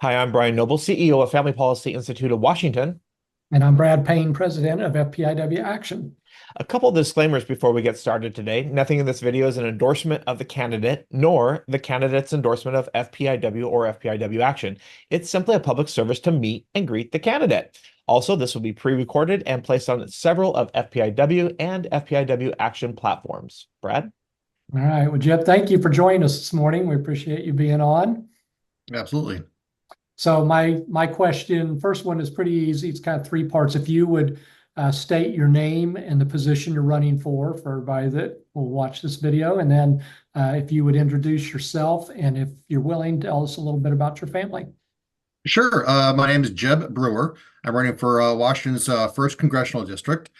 Hi, I'm Brian Noble, CEO of Family Policy Institute of Washington. And I'm Brad Payne, president of FPIW Action. A couple of disclaimers before we get started today. Nothing in this video is an endorsement of the candidate, nor the candidate's endorsement of FPIW or FPIW Action. It's simply a public service to meet and greet the candidate. Also, this will be pre-recorded and placed on several of FPIW and FPIW Action platforms. Brad? All right. Well, Jeff, thank you for joining us this morning. We appreciate you being on. Absolutely. So my question, first one is pretty easy. It's kind of three parts. If you would state your name and the position you're running for everybody that will watch this video, and then if you would introduce yourself, and if you're willing, tell us a little bit about your family. Sure. My name is Jeb Brewer. I'm running for Washington's first congressional district.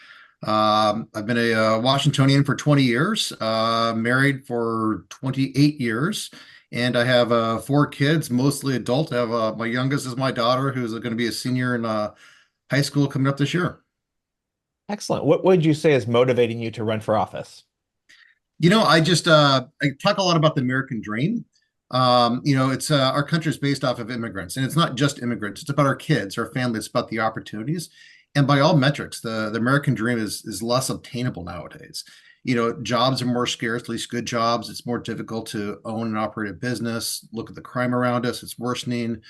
I've been a Washingtonian for 20 years, married for 28 years, and I have four kids, mostly adult. I have my youngest is my daughter, who's going to be a senior in high school coming up this year. Excellent. What would you say is motivating you to run for office? I talk a lot about the American dream. It's our country is based off of immigrants, and it's not just immigrants. It's about our kids, our families. It's about the opportunities, and by all metrics, the American dream is less obtainable nowadays. Jobs are more scarce, at least good jobs. It's more difficult to own and operate a business. Look at the crime around us; it's worsening.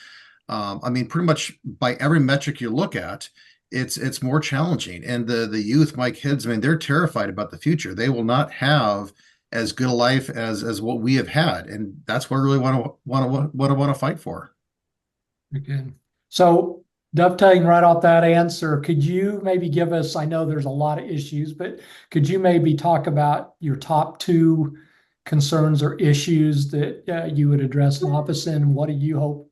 Pretty much by every metric you look at, it's more challenging. And the youth, my kids, they're terrified about the future. They will not have as good a life as what we have had, and that's what I really want to fight for. Okay. So dovetailing right off that answer, could you maybe give us, I know there's a lot of issues, but could you maybe talk about your top two concerns or issues that you would address in office, and what do you hope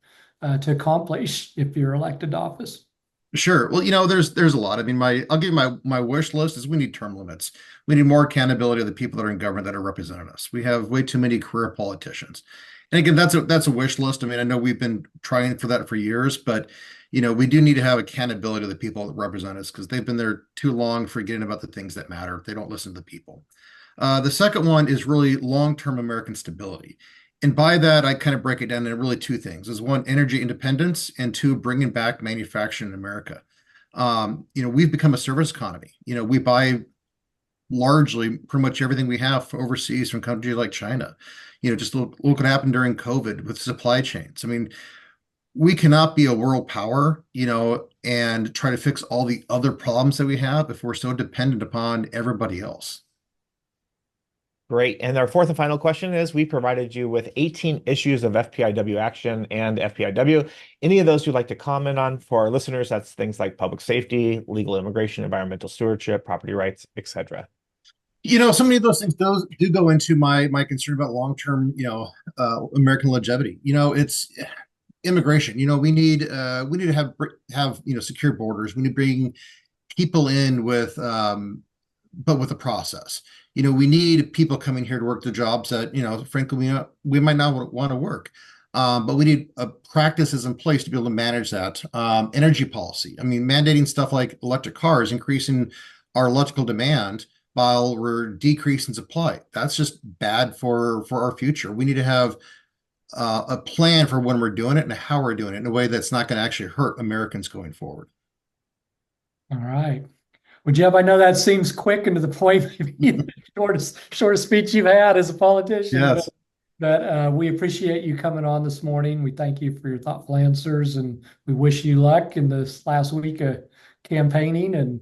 to accomplish if you're elected to office? Sure. Well, there's a lot. I'll give you my wish list is we need term limits. We need more accountability of the people that are in government that are representing us. We have way too many career politicians. And again, that's a wish list. I know we've been trying for that for years, but we do need to have accountability of the people that represent us because they've been there too long, forgetting about the things that matter. They don't listen to the people. The second one is really long-term American stability. And by that, I kind of break it down into really two things. Is one, energy independence, and two, bringing back manufacturing in America. We've become a service economy. We buy largely pretty much everything we have overseas from countries like China. Just look what happened during COVID with supply chains. We cannot be a world power, and try to fix all the other problems that we have if we're so dependent upon everybody else. Great. And our fourth and final question is, we provided you with 18 issues of FPIW Action and FPIW. Any of those you'd like to comment on for our listeners? That's things like public safety, legal immigration, environmental stewardship, property rights, etc. So many of those do go into my concern about long-term, American longevity. It's immigration. We need to have secure borders. We need to bring people in but with a process. We need people coming here to work the jobs that, frankly, we might not want to work. But we need practices in place to be able to manage that. Energy policy. Mandating stuff like electric cars, increasing our electrical demand while we're decreasing supply. That's just bad for our future. We need to have a plan for when we're doing it and how we're doing it in a way that's not going to actually hurt Americans going forward. All right. Well, Jeb, I know that seems quick and to the point, maybe shortest speech you've had as a politician. Yes. But we appreciate you coming on this morning. We thank you for your thoughtful answers, and we wish you luck in this last week of campaigning. And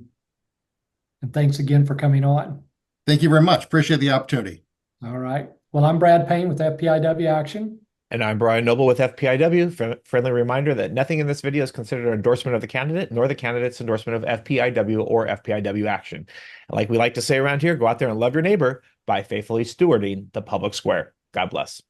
thanks again for coming on. Thank you very much. Appreciate the opportunity. All right. Well, I'm Brad Payne with FPIW Action. And I'm Brian Noble with FPIW. Friendly reminder that nothing in this video is considered an endorsement of the candidate, nor the candidate's endorsement of FPIW or FPIW Action. And like we like to say around here, go out there and love your neighbor by faithfully stewarding the public square. God bless.